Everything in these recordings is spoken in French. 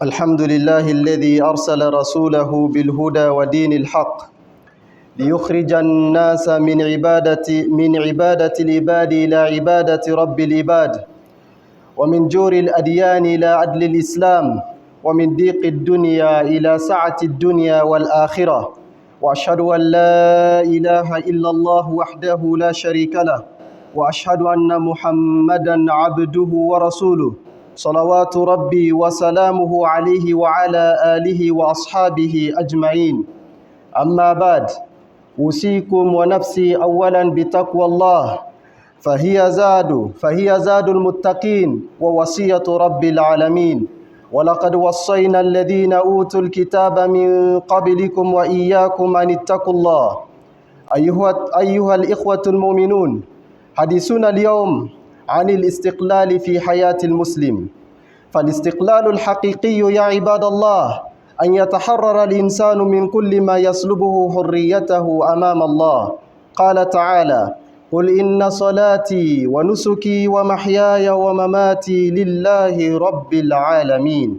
الحمد لله الذي أرسل رسوله بالهدى ودين الحق ليخرج الناس من عبادة العباد إلى عبادة رب العباد، ومن جور الأديان إلى عدل الإسلام، ومن ضيق الدنيا إلى سعة الدنيا والآخرة. وأشهد أن لا إله إلا الله وحده لا شريك له، وأشهد أن محمدًا عبده ورسوله، صلوات ربي وسلامه عليه وعلى آله وأصحابه أجمعين. أما بعد، أوصيكم ونفسي أولا بتقوى الله، فهي زاد المتقين ووصية رب العالمين. ولقد وصينا الذين أوتوا الكتاب من قبلكم وإياكم أن اتقوا الله. أيها الإخوة المؤمنون، حديثنا اليوم عن الاستقلال في حياة المسلم. فالاستقلال الحقيقي يا عباد الله أن يتحرر الإنسان من كل ما يسلبه حريته أمام الله. قال تعالى: قل إن صلاتي ونسكي ومحياي ومماتي لله رب العالمين.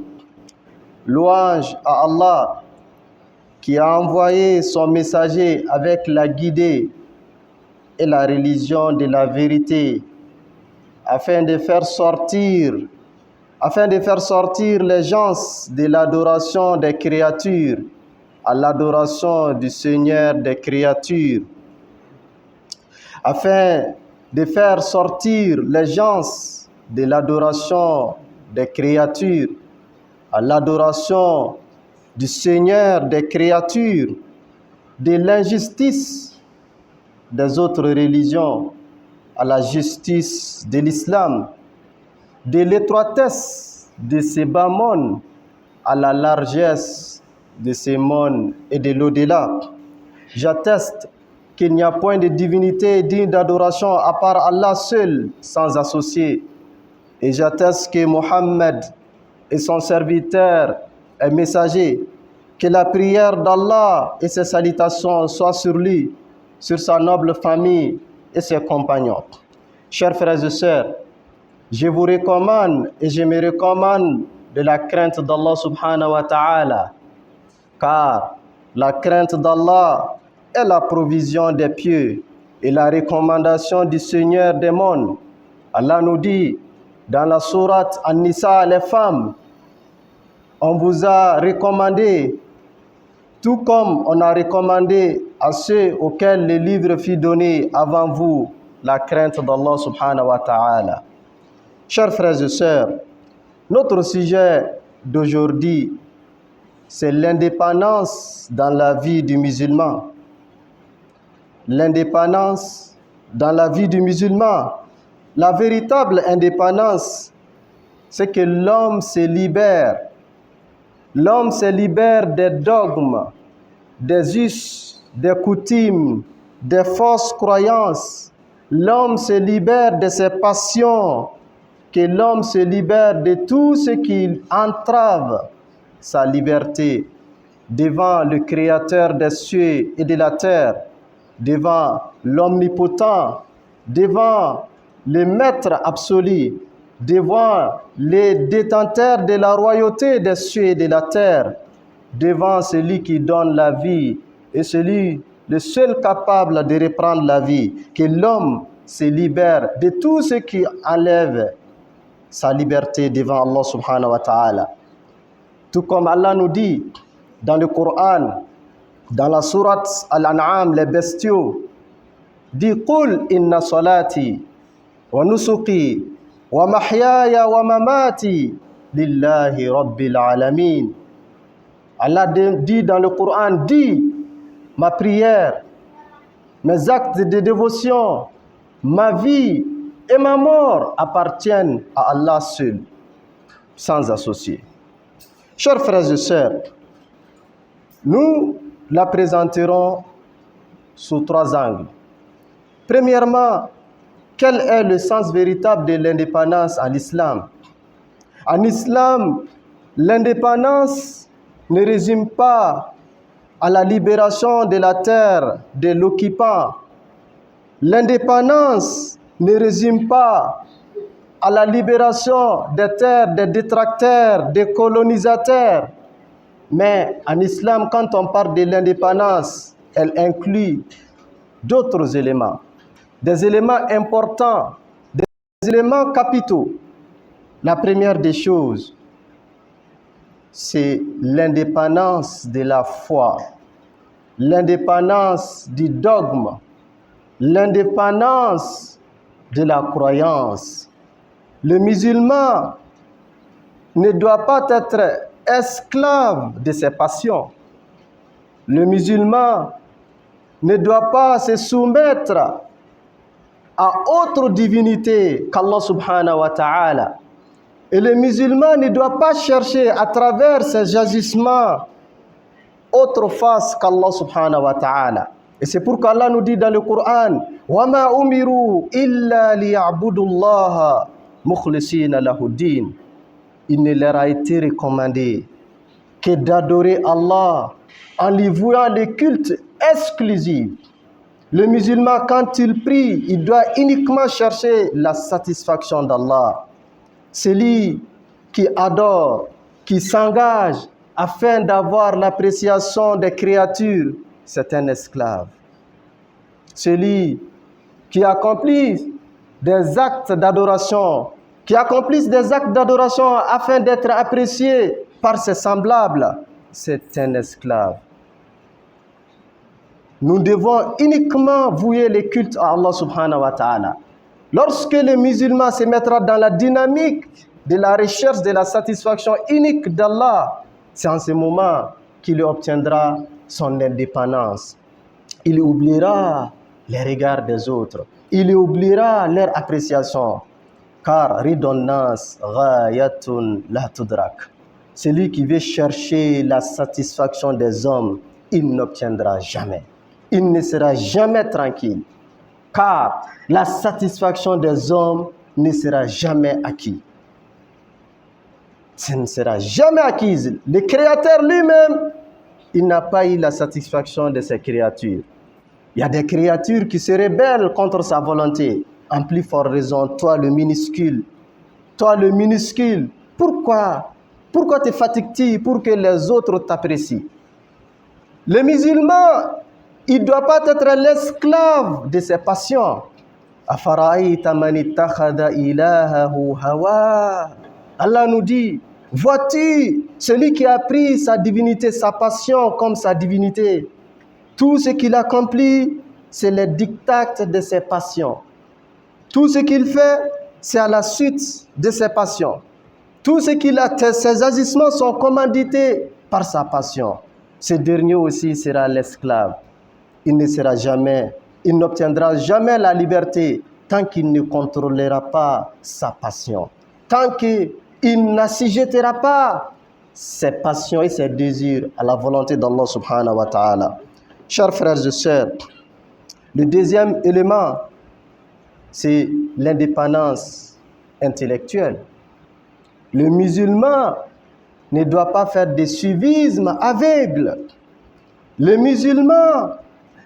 Louange à Allah qui a envoyé son messager avec la guidée et la religion de la vérité afin de faire sortir les gens de l'adoration des créatures à l'adoration du Seigneur des créatures, afin de faire sortir les gens de l'adoration des créatures à l'adoration du Seigneur des créatures, de l'injustice des autres religions à la justice de l'islam, de l'étroitesse de ces bas mondes à la largesse de ces mondes et de l'au-delà. J'atteste qu'il n'y a point de divinité digne d'adoration à part Allah seul, sans associé. Et j'atteste que Mohammed est son serviteur et messager. Que la prière d'Allah et ses salutations soient sur lui, sur sa noble famille et ses compagnons. Chers frères et sœurs, je vous recommande et je me recommande de la crainte d'Allah subhanahu wa ta'ala, car la crainte d'Allah est la provision des pieux et la recommandation du Seigneur des mondes. Allah nous dit dans la sourate An-Nisa, les femmes, on vous a recommandé, tout comme on a recommandé à ceux auxquels le livre fut donné avant vous, la crainte d'Allah subhanahu wa ta'ala. Chers frères et sœurs, notre sujet d'aujourd'hui, c'est l'indépendance dans la vie du musulman. L'indépendance dans la vie du musulman. La véritable indépendance, c'est que l'homme se libère. L'homme se libère des dogmes, des us, des coutumes, des fausses croyances. L'homme se libère de ses passions, que l'homme se libère de tout ce qui entrave sa liberté devant le Créateur des cieux et de la terre, devant l'Omnipotent, devant le Maître absolu, devant les détenteurs de la royauté des cieux et de la terre, devant celui qui donne la vie et le seul capable de reprendre la vie, que l'homme se libère de tout ce qui enlève sa liberté devant Allah subhanahu wa ta'ala. Tout comme Allah nous dit dans le Coran, dans la sourate Al-An'am, les bestiaux, dit: Qul inna salati wa nusuki wa mahyaya wa mamati lillahi rabbil alamin. Allah dit dans le Coran, dit: ma prière, mes actes de dévotion, ma vie et ma mort appartiennent à Allah seul, sans associé. Chers frères et sœurs, nous la présenterons sous 3 angles. Premièrement, quel est le sens véritable de l'indépendance en islam? En islam, l'indépendance ne résume pas à la libération de la terre de l'occupant. L'indépendance ne résume pas à la libération des terres, des détracteurs, des colonisateurs. Mais en islam, quand on parle de l'indépendance, elle inclut d'autres éléments, des éléments importants, des éléments capitaux. La première des choses, c'est l'indépendance de la foi, l'indépendance du dogme, l'indépendance de la croyance. Le musulman ne doit pas être esclave de ses passions. Le musulman ne doit pas se soumettre à autre divinité qu'Allah subhanahu wa ta'ala. Et le musulman ne doit pas chercher à travers ses agissements autre face qu'Allah subhanahu wa ta'ala. Et c'est pourquoi Allah nous dit dans le Coran: وَمَا أُمِرُوا إِلَّا لِيَعْبُدُوا اللَّهَ مُخْلِصِينَ لَهُ الدِّينَ. Il ne leur a été recommandé que d'adorer Allah en lui vouant le culte exclusif. Le musulman, quand il prie, il doit uniquement chercher la satisfaction d'Allah. Celui qui adore, qui s'engage afin d'avoir l'appréciation des créatures, c'est un esclave. Celui qui accomplit des actes d'adoration, afin d'être apprécié par ses semblables, c'est un esclave. Nous devons uniquement vouer le culte à Allah subhanahu wa ta'ala. Lorsque le musulman se mettra dans la dynamique de la recherche de la satisfaction unique d'Allah, c'est en ce moment qu'il obtiendra son indépendance. Il oubliera les regards des autres. Il oubliera leur appréciation. Car ridon nas ghayatun la tudrak. Celui qui veut chercher la satisfaction des hommes, il n'obtiendra jamais. Il ne sera jamais tranquille. Car la satisfaction des hommes ne sera jamais acquise. Ce ne sera jamais acquise. Le Créateur lui-même, il n'a pas eu la satisfaction de ses créatures. Il y a des créatures qui se rebellent contre sa volonté. En plus forte raison, toi le minuscule. Pourquoi te fatigues-tu pour que les autres t'apprécient? Le musulman, il ne doit pas être l'esclave de ses passions. Allah nous dit: vois-tu celui qui a pris sa divinité, sa passion comme sa divinité? Tout ce qu'il accomplit, c'est le diktat de ses passions. Tout ce qu'il fait, c'est à la suite de ses passions. Tout ce qu'il a, ses agissements sont commandités par sa passion. Ce dernier aussi sera l'esclave. Il n'obtiendra jamais la liberté tant qu'il ne contrôlera pas sa passion. Tant qu'il n'assujettira pas ses passions et ses désirs à la volonté d'Allah subhanahu wa ta'ala. Chers frères et sœurs, le deuxième élément, c'est l'indépendance intellectuelle. Le musulman ne doit pas faire des suivismes aveugles. Le musulman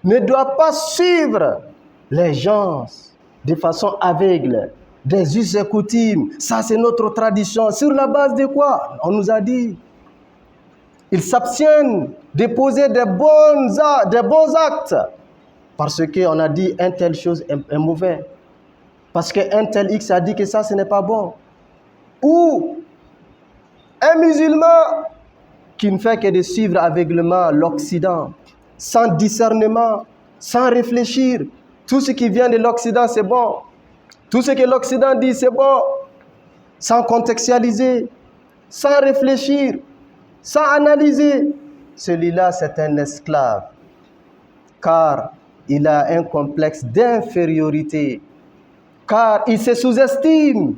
ne doit pas suivre les gens de façon aveugle, des us et coutumes. Ça, c'est notre tradition. Sur la base de quoi? On nous a dit. Ils s'abstiennent de poser des bons actes parce qu'on a dit un telle chose est mauvais. Parce qu'un tel X a dit que ça, ce n'est pas bon. Ou un musulman qui ne fait que de suivre aveuglément l'Occident, sans discernement, sans réfléchir. Tout ce qui vient de l'Occident, c'est bon. Tout ce que l'Occident dit, c'est bon. Sans contextualiser, sans réfléchir, sans analyser. Celui-là, c'est un esclave. Car il a un complexe d'infériorité. Car il se sous-estime.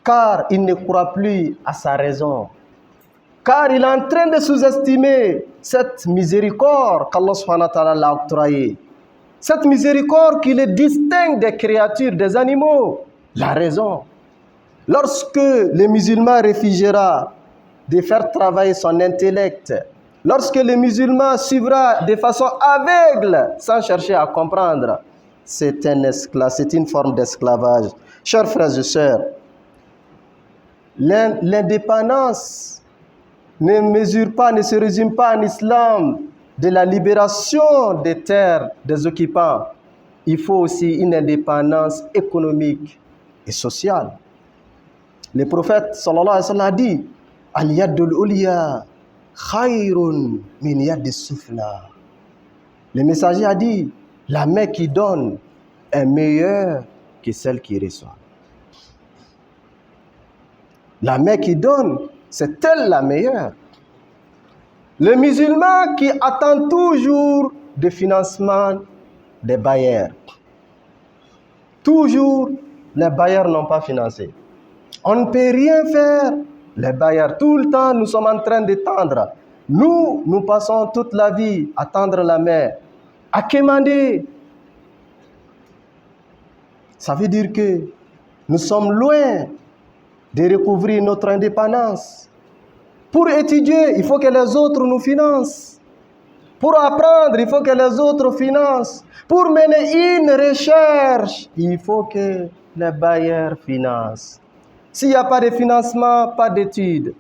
Car il ne croit plus à sa raison. Car il est en train de sous-estimer cette miséricorde qu'Allah subhanahu wa ta'ala l'a octroyée. Cette miséricorde qui le distingue des créatures, des animaux. La raison. Lorsque le musulman réfugiera de faire travailler son intellect, lorsque le musulman suivra de façon aveugle, sans chercher à comprendre, c'est un esclave, c'est une forme d'esclavage. Chers frères et sœurs, L'indépendance ne se résume pas en islam de la libération des terres des occupants. Il faut aussi une indépendance économique et sociale. Le prophète sallallahu alayhi wa sallam a dit Al-yadul uliya khayrun min yadis sufla. Le messager a dit la main qui donne est meilleure que celle qui reçoit. La main qui donne, c'est elle la meilleure. Le musulman qui attend toujours le financement des bailleurs. Toujours, les bailleurs n'ont pas financé. On ne peut rien faire. Les bailleurs, tout le temps, nous sommes en train de tendre. Nous passons toute la vie à tendre la main, à quémander. Ça veut dire que nous sommes loin de recouvrir notre indépendance. Pour étudier, il faut que les autres nous financent. Pour apprendre, il faut que les autres financent. Pour mener une recherche, il faut que les bailleurs financent. S'il n'y a pas de financement, pas d'études,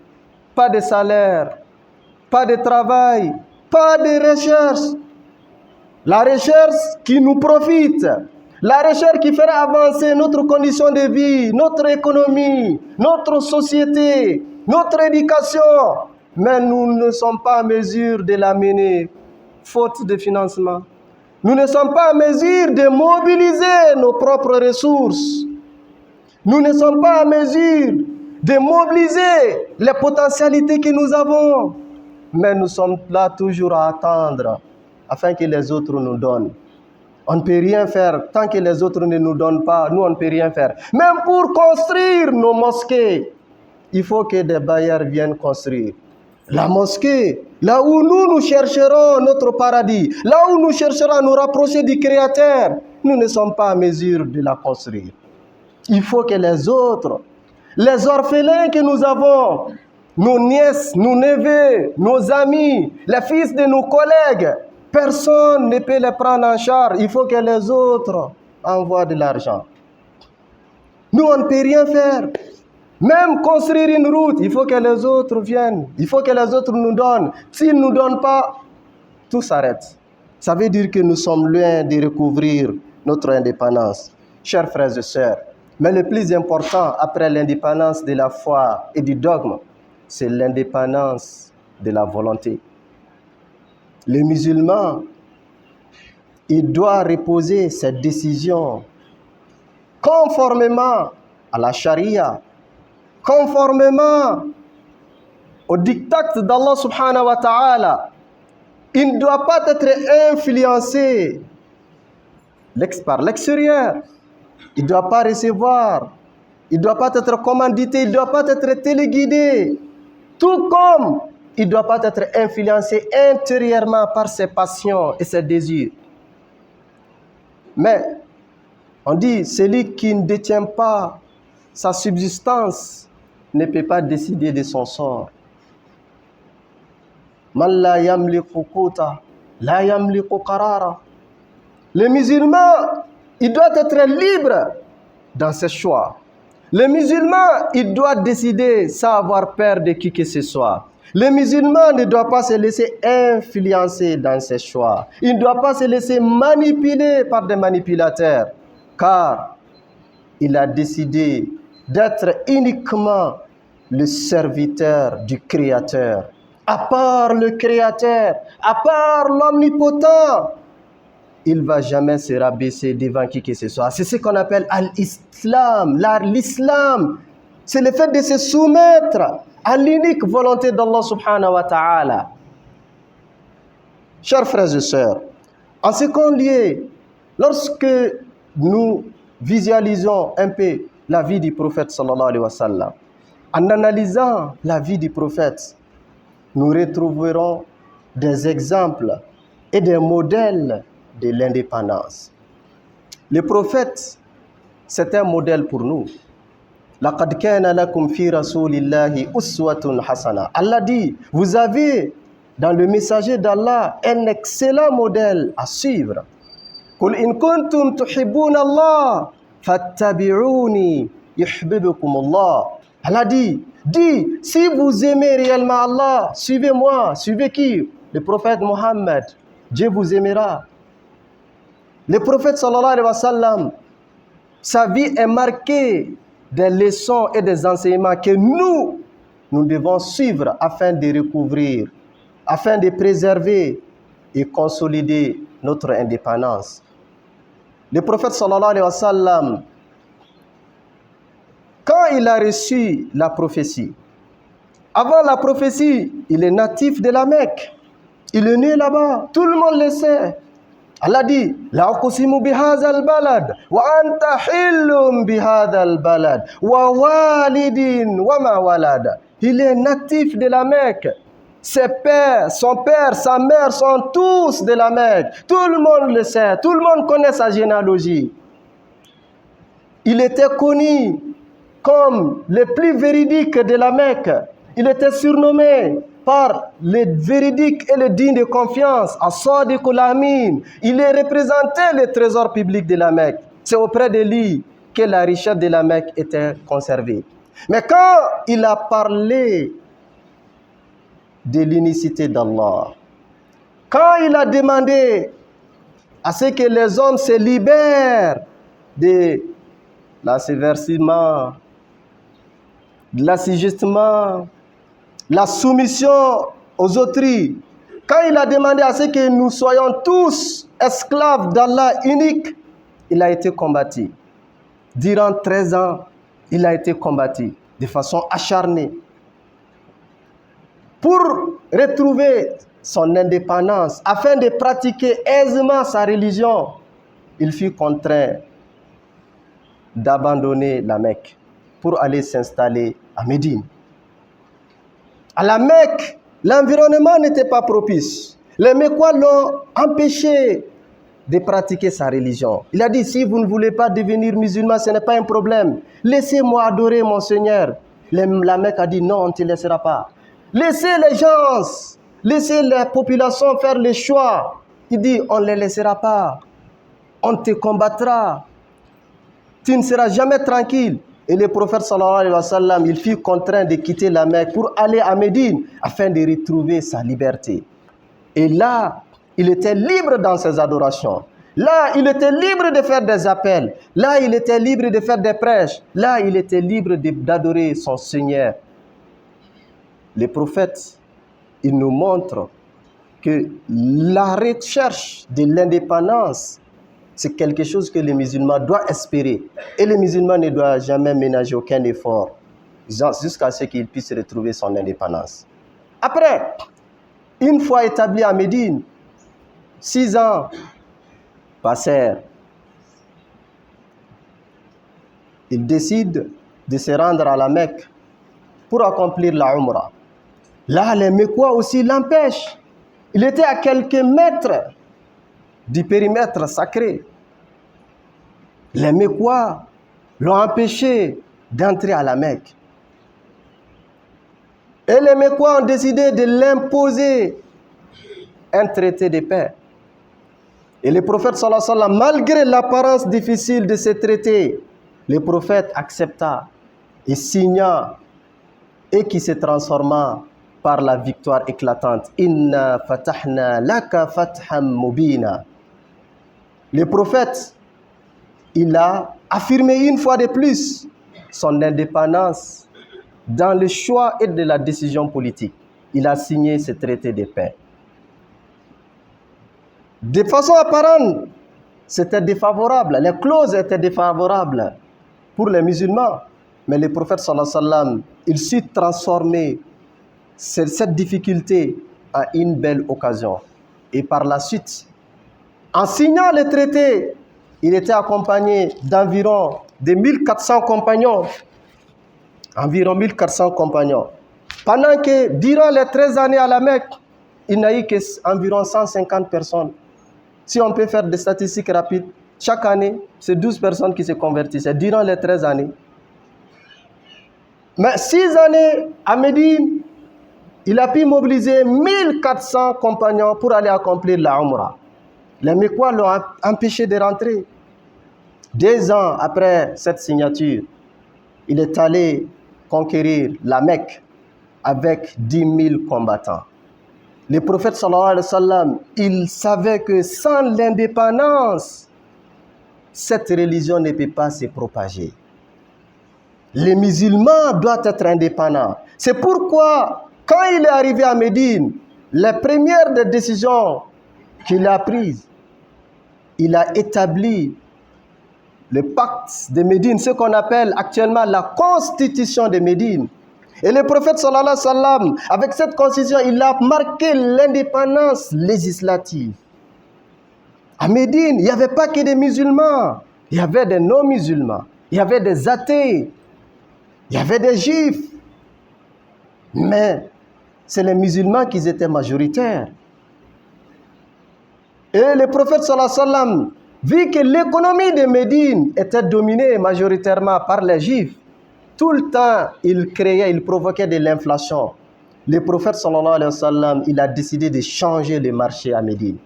pas de salaire, pas de travail, pas de recherche. La recherche qui nous profite, la recherche qui fera avancer notre condition de vie, notre économie, notre société, notre éducation. Mais nous ne sommes pas en mesure de la mener, faute de financement. Nous ne sommes pas en mesure de mobiliser nos propres ressources. Nous ne sommes pas en mesure de mobiliser les potentialités que nous avons. Mais nous sommes là toujours à attendre afin que les autres nous donnent. On ne peut rien faire tant que les autres ne nous donnent pas. Nous, on ne peut rien faire. Même pour construire nos mosquées, il faut que des bailleurs viennent construire. La mosquée, là où nous chercherons notre paradis, là où nous chercherons à nous rapprocher du Créateur, nous ne sommes pas en mesure de la construire. Il faut que les autres, les orphelins que nous avons, nos nièces, nos neveux, nos amis, les fils de nos collègues, personne ne peut les prendre en charge. Il faut que les autres envoient de l'argent. Nous, on ne peut rien faire. Même construire une route, il faut que les autres viennent. Il faut que les autres nous donnent. S'ils ne nous donnent pas, tout s'arrête. Ça veut dire que nous sommes loin de recouvrir notre indépendance. Chers frères et sœurs, mais le plus important après l'indépendance de la foi et du dogme, c'est l'indépendance de la volonté. Le musulman, il doit reposer ses décisions conformément à la charia, conformément au diktat d'Allah subhanahu wa ta'ala. Il ne doit pas être influencé par l'extérieur. Il ne doit pas recevoir. Il ne doit pas être commandité. Il ne doit pas être téléguidé. Tout comme il ne doit pas être influencé intérieurement par ses passions et ses désirs. Mais on dit, celui qui ne détient pas sa subsistance ne peut pas décider de son sort. Man la yamliku quta, la yamliku qarara. Le musulman, il doit être libre dans ses choix. Le musulman, il doit décider sans avoir peur de qui que ce soit. Le musulman ne doit pas se laisser influencer dans ses choix. Il ne doit pas se laisser manipuler par des manipulateurs, car il a décidé d'être uniquement le serviteur du Créateur. À part le Créateur, à part l'Omnipotent, il ne va jamais se rabaisser devant qui que ce soit. C'est ce qu'on appelle l'islam. L'islam, c'est le fait de se soumettre à l'unique volonté d'Allah subhanahu wa ta'ala. Chers frères et sœurs, en second lieu, lorsque nous visualisons un peu la vie du prophète sallallahu alayhi wa sallam, en analysant la vie du prophète, nous retrouverons des exemples et des modèles de l'indépendance. Le prophète, c'est un modèle pour nous. لَقَدْ كَانَ لَكُمْ فِي رَسُولِ اللَّهِ أُسْوَةٌ حَسَنَةٌ. Allah dit, vous avez dans le messager d'Allah un excellent modèle à suivre. قُلْ إِن كُنْتُمْ تُحِبُّونَ اللَّهَ فَاتَّبِعُونِي يُحْبِبْكُمُ اللَّهُ. Allah dit, si vous aimez réellement Allah, suivez-moi. Suivez qui? Le prophète Mohammed. Dieu vous aimera. Le prophète sallallahu alayhi wa sallam, sa vie est marquée des leçons et des enseignements que nous devons suivre afin de recouvrir, afin de préserver et consolider notre indépendance. Le prophète sallallahu alayhi wa sallam, quand il a reçu la prophétie, avant la prophétie, il est natif de la Mecque. Il est né là-bas. Tout le monde le sait. Allah dit, La uqsimu bihadha al-balad, wa anta hillum bihadha al-balad, wa walidin wa ma walada. Il est natif de la Mecque. Ses pères, son père, sa mère sont tous de la Mecque. Tout le monde le sait. Tout le monde connaît sa généalogie. Il était connu comme le plus véridique de la Mecque. Il était surnommé par les véridiques et les dignes de confiance, As-Sadiq al-Amin. Il est représenté le trésor public de la Mecque. C'est auprès de lui que la richesse de la Mecque était conservée. Mais quand il a parlé de l'unicité d'Allah, quand il a demandé à ce que les hommes se libèrent de l'asservissement, de l'assujettissement, la soumission aux autrui, quand il a demandé à ce que nous soyons tous esclaves d'Allah unique, il a été combattu. Durant 13 ans, il a été combattu de façon acharnée. Pour retrouver son indépendance, afin de pratiquer aisément sa religion, il fut contraint d'abandonner la Mecque pour aller s'installer à Médine. À la Mecque, l'environnement n'était pas propice. Les Mecquois l'ont empêché de pratiquer sa religion. Il a dit, si vous ne voulez pas devenir musulman, ce n'est pas un problème. Laissez-moi adorer mon Seigneur. La Mecque a dit, non, on ne te laissera pas. Laissez les gens, laissez la population faire le choix. Il dit, on ne les laissera pas. On te combattra. Tu ne seras jamais tranquille. Et le prophète sallallahu alayhi wa sallam, il fut contraint de quitter la Mecque pour aller à Médine afin de retrouver sa liberté. Et là, il était libre dans ses adorations. Là, il était libre de faire des appels. Là, il était libre de faire des prêches. Là, il était libre d'adorer son Seigneur. Les prophètes, ils nous montrent que la recherche de l'indépendance, c'est quelque chose que les musulmans doivent espérer. Et les musulmans ne doivent jamais ménager aucun effort jusqu'à ce qu'ils puissent retrouver son indépendance. Après, une fois établi à Médine, 6 ans passèrent. Il décide de se rendre à la Mecque pour accomplir la Umrah. Là, les Mecquois aussi l'empêchent. Il était à quelques mètres du périmètre sacré. Les Mecquois l'ont empêché d'entrer à la Mecque. Et les Mecquois ont décidé de l'imposer un traité de paix. Et le prophète sallallahu alayhi wa sallam, malgré l'apparence difficile de ce traité, le prophète accepta et signa, et qui se transforma par la victoire éclatante. Inna fatahna laka fatham mubina. Le prophète, il a affirmé une fois de plus son indépendance dans le choix et de la décision politique. Il a signé ce traité de paix. De façon apparente, c'était défavorable. Les clauses étaient défavorables pour les musulmans. Mais le prophète sallallahu alayhi wa sallam, il sut transformer cette difficulté en une belle occasion. Et par la suite, en signant le traité, il était accompagné d'environ de 1400 compagnons. Environ 1400 compagnons. Pendant que, durant les 13 années à la Mecque, il n'y a eu qu'environ 150 personnes. Si on peut faire des statistiques rapides, chaque année, c'est 12 personnes qui se convertissaient durant les 13 années. Mais 6 années à Médine, il a pu mobiliser 1400 compagnons pour aller accomplir la Umrah. Les Mecquois l'ont empêché de rentrer. 2 ans après cette signature, il est allé conquérir la Mecque avec 10 000 combattants. Le prophète sallallahu alayhi wa sallam, il savait que sans l'indépendance, cette religion ne peut pas se propager. Les musulmans doivent être indépendants. C'est pourquoi, quand il est arrivé à Médine, les premières des décisions qu'il a prises, il a établi le pacte de Médine, ce qu'on appelle actuellement la constitution de Médine. Et le prophète sallallahu alayhi wa sallam, avec cette constitution, il a marqué l'indépendance législative. À Médine, il n'y avait pas que des musulmans, il y avait des non-musulmans, il y avait des athées, il y avait des juifs. Mais c'est les musulmans qui étaient majoritaires. Et le prophète sallallahu alayhi wa sallam, vu que l'économie de Médine était dominée majoritairement par les juifs, tout le temps, il provoquait de l'inflation. Le prophète sallallahu alayhi wa sallam, il a décidé de changer le marché à Médine.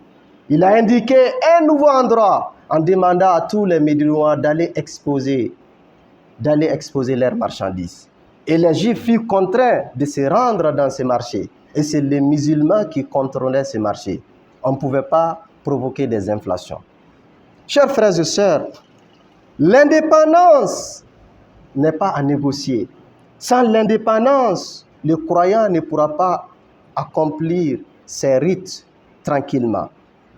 Il a indiqué un nouveau endroit en demandant à tous les Médinois d'aller exposer leurs marchandises. Et les Juifs furent contraints de se rendre dans ces marchés. Et c'est les musulmans qui contrôlaient ces marchés. On ne pouvait pas provoquer des inflations. Chers frères et sœurs, l'indépendance n'est pas à négocier. Sans l'indépendance, le croyant ne pourra pas accomplir ses rites tranquillement.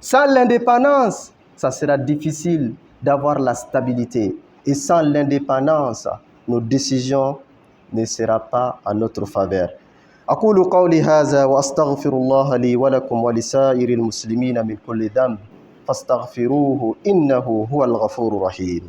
Sans l'indépendance, ça sera difficile d'avoir la stabilité. Et sans l'indépendance, nos décisions ne seront pas à notre faveur. أقول قولي هذا وأستغفر الله لي ولكم ولسائر المسلمين من كل ذنب فاستغفروه إنه هو الغفور الرحيم.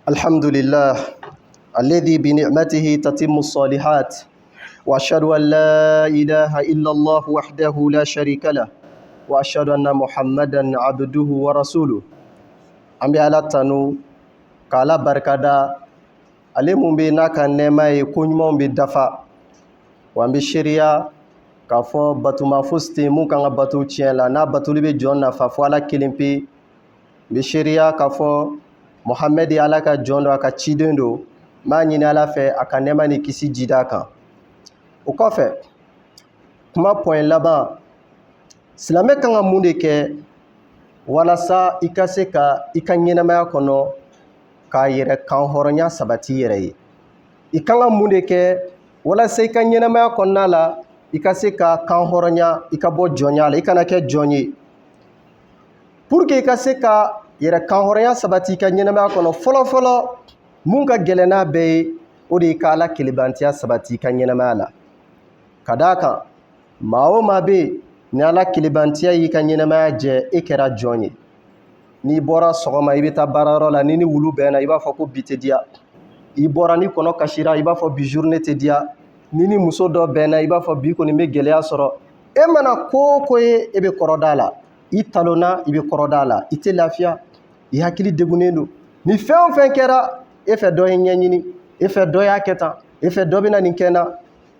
الحمد لله الذي بنعمته تتم الصالحات وأشهد أن لا إله إلا الله وحده لا شريك له وأشهد أن محمدا عبده ورسوله. An bɛ Ala tanu k'Ala barikada, ale mun bɛ n'a ka nɛɛma ye ko ɲumanw bɛ dafa, wa an bɛ seereya k'a fɔ batuma fosi tɛ yen mun kan ka bato tiɲɛ la, n'a batoli bɛ jɔn nafa fo Ala kelen pe. N bɛ seereya k'a fɔ Muhamɛdi Ala ka jɔn don, a ka ciden don. N b'a ɲini Ala fɛ a ka nɛɛma ni kisi jida kan. O kɔfɛ, kuma pɔn laban, silamɛ kan ka mun de kɛ walasa i ka se ka i ka ɲɛnamaya kɔnɔ k'a yɛrɛ kan hɔrɔnya sabati i yɛrɛ ye. I kan ka mun de kɛ walasa i ka ɲɛnamaya kɔnɔna la i ka se ka kan hɔrɔnya, i ka bɔ jɔnya la, i kana kɛ jɔn ye. Pour que i ka se ka yɛrɛ kan hɔrɔnya sabati i ka ɲɛnamaya kɔnɔ, fɔlɔfɔlɔ mun ka gɛlɛn n'a bɛɛ ye, o de ye ka Ala kelebantiya sabati i ka ɲɛnamaya la. Ka d'a kan, maa o maa bɛ yen, ni Ala kelebantiya y'i ka ɲɛnamaya jɛ, e kɛra jɔn ye. N'i bɔra sɔgɔma i bɛ taa baarayɔrɔ la, ni wulu bɛnna i b'a fɔ ko bi tɛ diya. I bɔra ni kɔnɔ kasira i b'a fɔ bi journée tɛ diya. Ni muso dɔ bɛnna i b'a fɔ bi kɔni bɛ gɛlɛya sɔrɔ. E mana ko o ko ye e bɛ kɔrɔda la. I talonna i bɛ kɔrɔda la. I tɛ lafiya. I hakili degunnen don. Ni fɛn o fɛn kɛra, e fɛ dɔ ye ɲɛɲini, e fɛ dɔ y'a kɛ tan, e fɛ dɔ bɛna nin kɛ n na.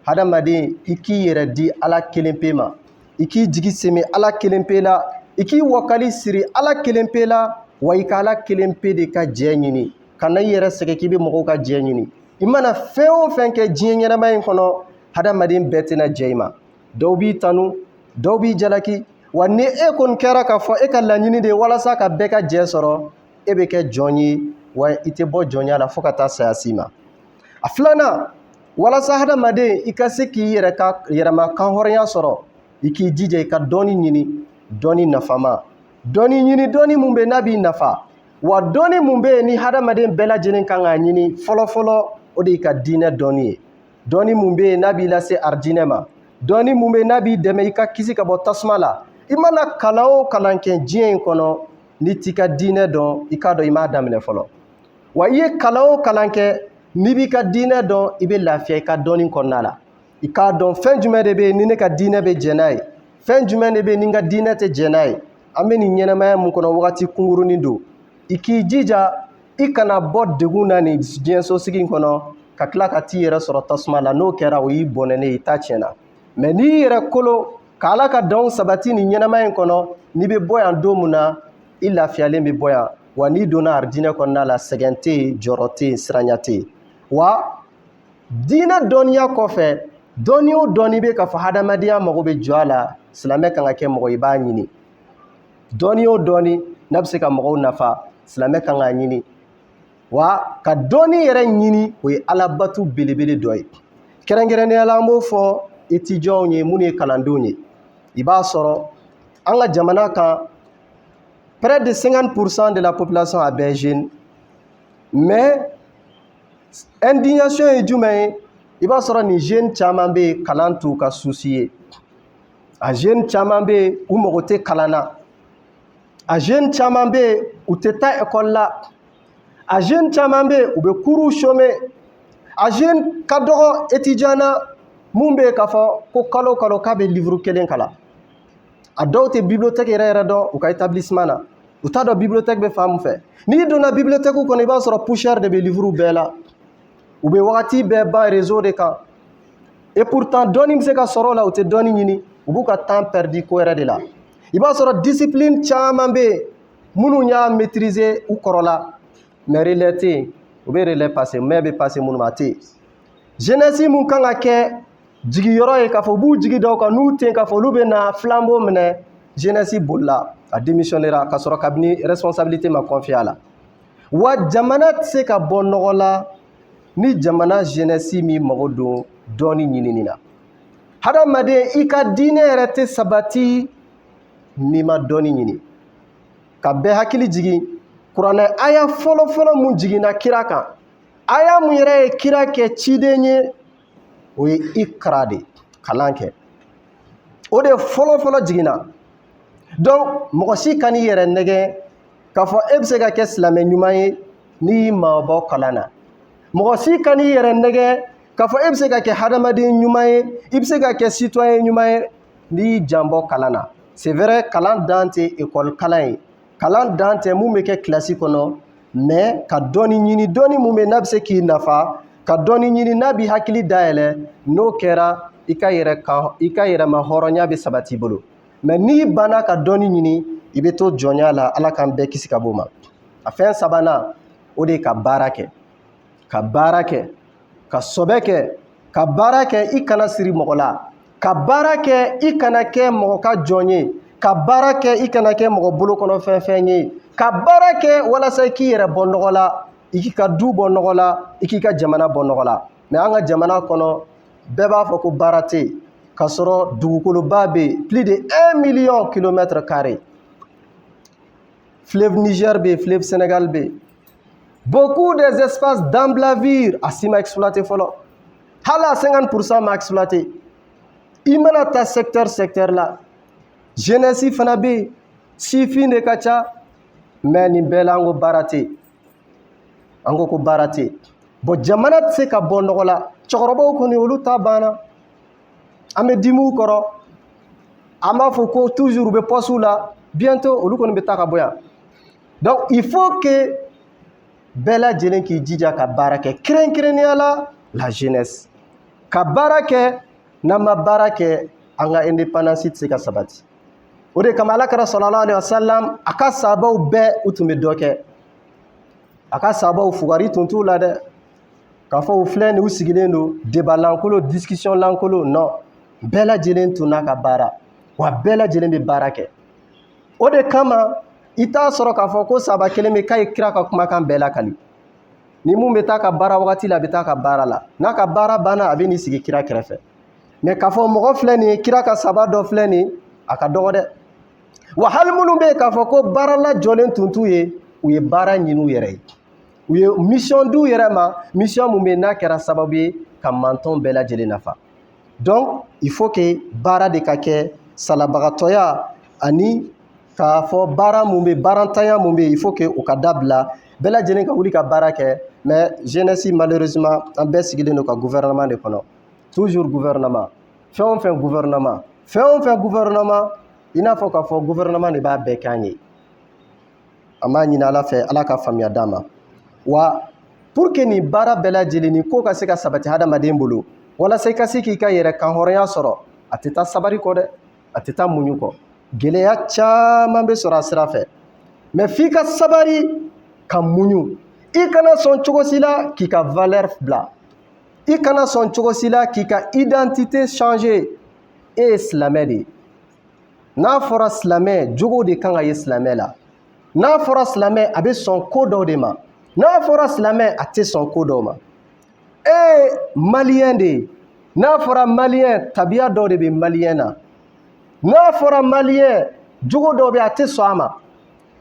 Hadamaden, i k'i yɛrɛ di Ala kelen pe ma. I k'i jigi sɛmɛ Ala kelen pe la. I k'i wakali siri Ala kelen pe la, wa i ka Ala kelen pe de ka jɛ ɲini. Kana i yɛrɛ sɛgɛn k'i bɛ mɔgɔw ka jɛ ɲini. I mana fɛn o fɛn kɛ diɲɛ ɲɛnama in kɔnɔ, hadamaden bɛɛ tɛna jɛ i ma. Dɔw b'i tanu, dɔw b'i jalaki, wa ni e kɔni kɛra k'a fɔ e ka laɲini de ye walasa ka bɛɛ ka jɛ sɔrɔ, e bɛ kɛ jɔn ye, wa i tɛ bɔ jɔnya la fo ka taa saya s'i ma. A filanan, walasa hadamaden i ka se k'i yɛrɛma kan hɔrɔnya sɔrɔ, i k'i jija i ka dɔɔni ɲini, dɔɔni nafama. Dɔɔni ɲini dɔɔni mun bɛ n'a b'i nafa, wa dɔɔni mun bɛ yen ni hadamaden bɛɛ lajɛlen kan k'a ɲini fɔlɔfɔlɔ, o de y'i ka diinɛ dɔɔni ye. Dɔɔni mun bɛ yen n'a b'i lase arijinɛ ma, dɔɔni mun bɛ yen n'a b'i dɛmɛ i ka kisi ka bɔ tasuma la. I mana kalan o kalan kɛ diɲɛ in kɔnɔ, n'i t'i ka diinɛ dɔn, i k'a dɔn i m'a daminɛ fɔlɔ. Wa i ye kalan o kalan kɛ, n'i b'i ka diinɛ dɔn, i bɛ lafiya i ka dɔɔni kɔnɔna la. I k'a dɔn fɛn jumɛn de bɛ yen ni ne ka diinɛ bɛ jɛ n'a ye, fɛn jumɛn de bɛ yen ni n ka diinɛ tɛ jɛ n'a ye. An bɛ nin ɲɛnamaya mun kɔnɔ wagati kunkurunin don. I k'i jija, i kana bɔ degun na nin diɲɛ sosigi in kɔnɔ ka tila ka t'i yɛrɛ sɔrɔ tasuma la. N'o kɛra o y'i bɔnɛnen ye, i ta tiɲɛna. mais n'i yɛrɛ kolo k'Ala ka danw sabati nin ɲɛnama in kɔnɔ n'i bɛ bɔ yan don min na i lafiyalen bɛ bɔ yan wa n'i donna aridinɛ kɔnɔna la sɛgɛn tɛ yen jɔrɔ tɛ yen siranya tɛ yen wa diinɛ dɔnniya kɔfɛ dɔnni o dɔnni bɛ k'a fɔ hadamadenya mago bɛ jɔ a la silamɛ kan ka kɛ mɔgɔ i b'a ɲini dɔnni o dɔnni n'a bɛ se ka mɔgɔw nafa silamɛ kan k'a ɲini wa ka dɔnni yɛrɛ ɲini o ye alabato belebele dɔ ye kɛrɛnkɛrɛnnenya la an b'o fɔ étudiants ye minnu ye kalandenw ye i b'a sɔrɔ an ka jamana kan près de 50% de la population a bɛɛ jeune mais indignation ye jumɛn ye i b'a sɔrɔ nin jeune caman bɛ yen kalan t'u ka souci ye a jeune caman bɛ yen u mago tɛ kalan na a jeune caman bɛ yen u tɛ taa école la a jeune caman bɛ yen u bɛ cours chômer a jeune ka dɔgɔ étudiant na mun bɛ yen k'a fɔ ko kalo kalo k'a bɛ livre kelen kalan a dɔw tɛ bibliothèque yɛrɛ dɔn u ka établissement na u t'a dɔn bibliothèque bɛ fan mun fɛ n'i donna bibliothèque kɔnɔ i b'a sɔrɔ poussière de bɛ livre bɛɛ la u bɛ wagati bɛɛ ban réseau de kan et pourtant dɔnni bɛ se ka sɔrɔ o la u tɛ dɔnni ɲini u b'u ka temps perdu ko wɛrɛ de la i b'a sɔrɔ discipline caman bɛ yen minnu y'a maîtriser u kɔrɔla mais relais tɛ yen u bɛ relais passer mais bɛ passer minnu ma a tɛ yen jeunesse mun kan ka kɛ jigiyɔrɔ ye k'a fɔ u b'u jigi da u kan n'u tɛ yen k'a fɔ olu bɛ na flambeau minɛ jeunesse bolila a démissionnera ka sɔrɔ kabini responsabilité ma confier a la wa jamana tɛ se ka bɔ nɔgɔ la ni jamana jeunesse min mago don dɔnni ɲinini na hadamaden i ka diinɛ yɛrɛ tɛ sabati n'i ma dɔnni ɲini ka bɛɛ hakili jigin kuranɛ aya fɔlɔfɔlɔ mun jiginna kira kan aya mun yɛrɛ ye kira kɛ ciden ye o ye ikra de kalan kɛ o de fɔlɔfɔlɔ jiginna donc mɔgɔ si ka n'i yɛrɛ nɛgɛ k'a fɔ e bɛ se ka kɛ silamɛ ɲuman ye n'i y'i mabɔ kalan na mɔgɔ si ka n'i yɛrɛ nɛgɛ k'a fɔ e bɛ se ka kɛ hadamaden ɲuman ye i bɛ se ka kɛ citoyen ɲuman ye n'i y'i janbɔ kalan na c'est vrai kalan dan tɛ école kalan ye kalan dan tɛ mun bɛ kɛ kilasi kɔnɔ mais ka dɔnni ɲini dɔnni mun bɛ n'a bɛ se k'i nafa ka dɔnni ɲini n'a b'i hakili dayɛlɛ n'o kɛra i ka yɛrɛma hɔrɔnya bɛ sabati i bolo mais n'i banna ka dɔnni ɲini i bɛ to jɔnya la ala k'an bɛɛ kisi ka bɔ o ma a fɛn sabanan o de ye ka baara kɛ ka baara kɛ ka sɔbɛ kɛ ka baara kɛ i kana siri mɔgɔ la ka baara kɛ i kana kɛ mɔgɔ ka jɔn ye ka baara kɛ i kana kɛ mɔgɔ bolo kɔnɔ fɛn ye ka baara kɛ walasa i k'i yɛrɛ bɔ nɔgɔ la i k'i ka du bɔ nɔgɔ la i k'i ka jamana bɔ nɔgɔ la mais an ka jamana kɔnɔ bɛɛ b'a fɔ ko baara tɛ yen ka sɔrɔ dugukoloba bɛ yen plus de 1 million kilomètres carrés fleuve Niger bɛ yen fleuve Sénégal bɛ yen beaucoup des espaces d'emblavir a si ma exploité fɔlɔ hali a 50% ma exploité i mana taa secteur la jeunesse fana bɛ yen sifin de ka ca mais nin bɛɛ la an ko baara tɛ yen an ko baara tɛ yen bon jamana tɛ se ka bɔ nɔgɔ la cɛkɔrɔbaw kɔni olu ta banna an bɛ dimiw kɔrɔ an b'a fɔ ko toujours u bɛ poste la bientôt olu kɔni bɛ taa ka bɔ yan donc il faut que bɛɛ lajɛlen k'i jija ka baara kɛ kɛrɛnkɛrɛnnenya la jeunesse ka baara kɛ n'an ma baara kɛ an ka indépendance tɛ se ka sabati o de kama alakira sallallahu alaihi wasallam a ka sahabaw bɛɛ u tun bɛ dɔ kɛ a ka sahabaw fugari tun t'u la dɛ k'a fɔ u filɛ nin u sigilen don débat lankolon discussion lankolon non bɛɛ lajɛlen tun n'a ka baara wa bɛɛ lajɛlen bɛ baara kɛ o de kama i t'a sɔrɔ k'a fɔ ko sahaba kelen bɛ k'a ye kira ka kumakan bɛɛ lakali ni mun bɛ taa ka baara wagati la a bɛ taa ka baara la n'a ka baara banna a bɛ n'i sigi kira kɛrɛfɛ mais k'a fɔ mɔgɔ filɛ nin ye kira ka sahaba dɔ filɛ nin a ka dɔgɔ dɛ wa hali minnu bɛ yen k'a fɔ ko baara lajɔlen tun t'u ye u ye baara ɲini u yɛrɛ ye u ye mission d'u yɛrɛ ma mission mun bɛ n'a kɛra sababu ye ka mantɔn bɛɛ lajɛlen nafa donc il faut que baara de ka kɛ salabagatɔya ani k'a fɔ baara mun bɛ baarantanya mun bɛ il faut que o ka dabila bɛɛ lajɛlen ka wuli ka baara kɛ mais jeunesse malheureusement an bɛɛ sigilen don ka gouvernement de kɔnɔ toujours gouvernement fɛn o fɛn gouvernement i n'a fɔ k'a fɔ gouvernement de b'a bɛɛ k'an ye an b'a ɲini ala fɛ ala ka faamuya d'an ma wa pour que nin baara bɛɛ lajɛlen nin ko ka se ka sabati hadamaden bolo walasa i ka se k'i ka yɛrɛ kan hɔrɔnya sɔrɔ a tɛ taa sabari kɔ dɛ, a tɛ taa muɲu kɔ. Gɛlɛya caman bɛ sɔrɔ a sira fɛ, mais f'i ka sabari ka muɲu. I kana sɔn cogo si la k'i ka valeur bila, i kana sɔn cogo si la k'i ka identité changer. E ye silamɛ de ye, n'a fɔra silamɛ jogo de kan ka ye silamɛ la, n'a fɔra silamɛ a bɛ sɔn ko dɔw de ma, n'a fɔra silamɛ a tɛ sɔn ko dɔw ma. E ye maliyɛn de ye, n'a fɔra maliyɛn tabiya dɔw de bɛ maliyɛn na, n'a fɔra maliyɛn jogo dɔw bɛ a tɛ sɔn a ma.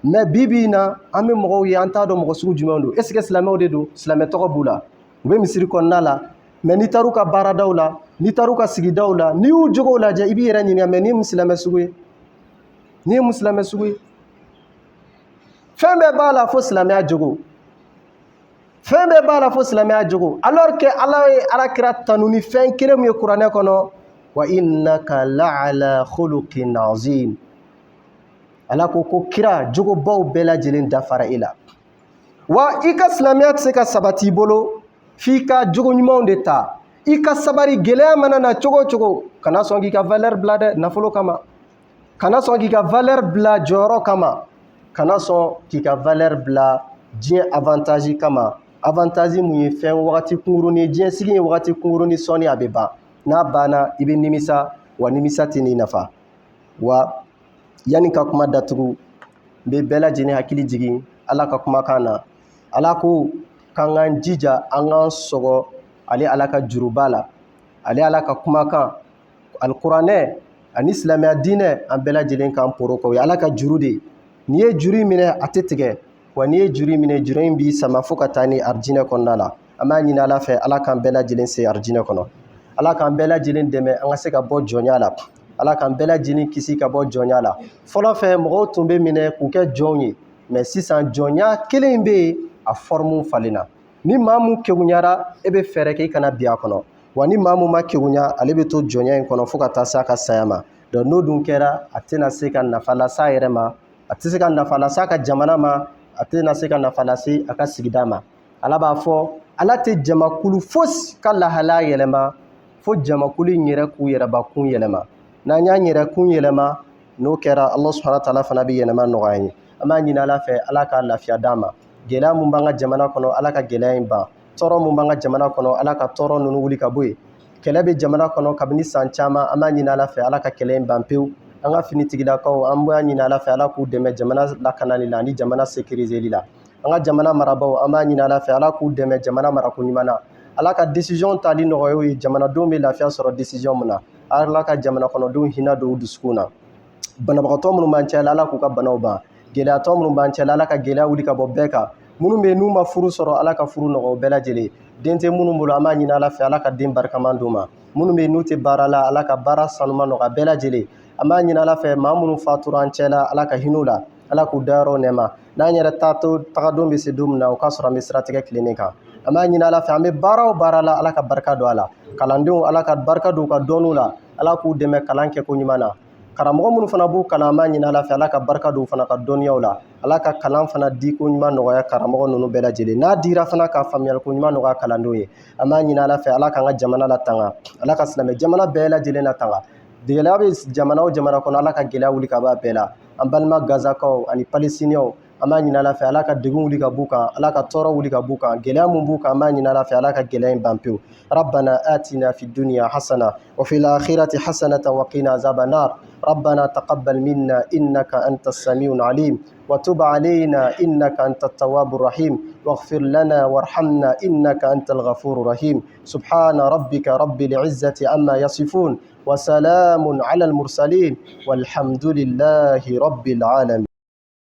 Mais bibi in na an bɛ mɔgɔw ye an t'a dɔn mɔgɔ sugu jumɛn don. Est ce que silamɛw de don? Silamɛ tɔgɔ b'u la, u bɛ misiri kɔnɔna la, mais n'i taar'u ka baaradaw la, n'i taar'u ka sigidaw la, n'i y'u jogow lajɛ i b'i yɛrɛ ɲininka, mais nin ye mun silamɛ sugu ye? Nin ye mun silamɛ sugu ye? Fɛn bɛɛ b'a la fo silamɛya jogo, fɛn bɛɛ b'a la fo silamɛya jogo, alors que Ala ye alakira tanu ni fɛn kelen min ye kuranɛ kɔnɔ, wa innaka la'ala khuluqin azim. Ala ko kira jogobaw bɛɛ lajɛlen dafara e la. Wa i ka silamɛya tɛ se ka sabati i bolo f'i ka jogo ɲumanw de ta. I ka sabari, gɛlɛya mana na cogo o cogo, kana sɔn k'i ka valeur bila dɛ, nafolo kama. Kana sɔn k'i ka valeur bila jɔyɔrɔ kama. Kana sɔn k'i ka valeur bila diɲɛ avantage kama. Avantage mun ye fɛn wagati kunkurunin, diɲɛ sigi ye wagati kunkurunin sɔnni a bɛ ban. N'a banna i bɛ nimisa, wa nimisa tɛ n'i nafa. Wa yanni ka kuma datugu, n bɛ bɛɛ lajɛlen hakili jigin Ala ka kumakan na. Ala ko k'an k'an jija an k'an sɔgɔ ale Ala ka juruba la, ale Ala ka kumakan alikuranɛ ani silamɛya diinɛ an bɛɛ lajɛlen k'an poro k'o ye Ala ka juru de ye. N'i ye juru in minɛ a tɛ tigɛ, wa n'i ye juru in minɛ juru in b'i sama fo ka taa ni arijinɛ kɔnɔna la. An b'a ɲini Ala fɛ Ala k'an bɛɛ lajɛlen se arijinɛ kɔnɔ. Ala k'an bɛɛ lajɛlen dɛmɛ an ka se ka bɔ jɔnya la. Ala k'an bɛɛ lajɛlen kisi ka bɔ jɔnya la. Fɔlɔ fɛ mɔgɔw tun bɛ minɛ k'u kɛ jɔnw ye, mais sisan jɔnya kelen in bɛ yen a forme falenna. Ni maa mun kegunyara e bɛ fɛɛrɛ kɛ i kana bi a kɔnɔ, wa ni maa mun ma kegunya ale bɛ to jɔnya in kɔnɔ fo ka taa se a ka saya ma. Donc n'o dun kɛra a tɛna se ka nafa lase a yɛrɛ ma, a tɛ se ka nafa lase a ka jamana ma, a tɛna se ka nafa lase a ka sigida ma. Ala b'a fɔ Ala tɛ jamakulu fosi ka lahalaya yɛlɛma fo jamakulu in yɛrɛ k'u yɛrɛbakun yɛlɛma. N'an y'an yɛrɛkun yɛlɛma, n'o kɛra Allah subhanahu wa ta'ala fana bɛ yɛlɛma nɔgɔya an ye. An b'a ɲini Ala fɛ Ala ka lafiya d'an ma. Gɛlɛya mun b'an ka jamana kɔnɔ Ala ka gɛlɛya in ban. Tɔɔrɔ mun b'an ka jamana kɔnɔ Ala ka tɔɔrɔ ninnu wuli ka bɔ yen. Kɛlɛ bɛ jamana kɔnɔ kabini san caman, an b'a ɲini Ala fɛ Ala ka kɛlɛ in ban pewu. An ka finitigilakaw an b'a ɲini Ala fɛ Ala k'u dɛmɛ jamana lakanali la ani jamana sécuriseli la. An ka jamana marabaw an b'a ɲini Ala fɛ Ala k'u dɛmɛ jamana marako ɲuman na. Ala ka décision tali nɔgɔya u ye, jamanadenw bɛ lafiya sɔrɔ décision mun na. Ala ka jamana kɔnɔdenw hinɛ don u dusukun na. Banabagatɔ minnu b'an cɛ la Ala k'u ka banaw ban. Gɛlɛyatɔ minnu b'an cɛ la Ala ka gɛlɛya wuli ka bɔ bɛɛ kan. Minnu bɛ yen n'u ma furu sɔrɔ Ala ka furu nɔgɔya u bɛɛ lajɛlen. Den tɛ minnu bolo an b'a ɲini Ala fɛ Ala ka den barikaman d'u ma. Minnu bɛ yen n'u tɛ baara la Ala ka baara sanuman nɔgɔya bɛɛ lajɛlen. An b'a ɲini Ala fɛ maa minnu fatura an cɛ la Ala ka hinɛ u la, Ala k'u dayɔrɔ nɛɛma. N'an yɛrɛ tagadon bɛ se don min na o k'a sɔrɔ an bɛ siratigɛ tilennen kan. An b'a ɲini Ala fɛ an bɛ baara o baara la Ala ka barika don a la. Kalandenw Ala ka barika don u ka dɔnniw la, Ala k'u dɛmɛ kalan kɛko ɲuman na. Karamɔgɔ minnu fana b'u kalan an b'a ɲini Ala fɛ Ala ka barika don u fana ka dɔnniyaw la. Ala ka kalan fana di ko ɲuman nɔgɔya karamɔgɔ ninnu bɛɛ lajɛlen. N'a dira fana ka faamuyali ko ɲuman nɔgɔya kalandenw ye. An b'a ɲini Ala fɛ Ala k'an ka jamana latanga, Ala ka silamɛ jamana bɛɛ lajɛlen latanga. Gɛlɛya bɛ jamana o jamana kɔnɔ Ala ka gɛlɛya wuli ka bɔ a bɛɛ la. An balima Gazakaw ani Palestiniens an b'a ɲini Ala fɛ Ala ka degun wuli ka b'u kan, Ala ka tɔɔrɔ wuli ka b'u kan, gɛlɛya mun b'u kan an b'a ɲini Ala fɛ Ala ka gɛlɛya in ban pewu. Rabbana atina fid dunya hasana wa fil akhirati hasanatan wa qina azaban nar. ربنا تقبل منا إنك أنت السميع العليم وتب علينا إنك أنت التواب الرحيم واغفر لنا وارحمنا إنك أنت الغفور الرحيم. سبحان ربك رب العزة عما يصفون وسلام على المرسلين والحمد لله رب العالمين.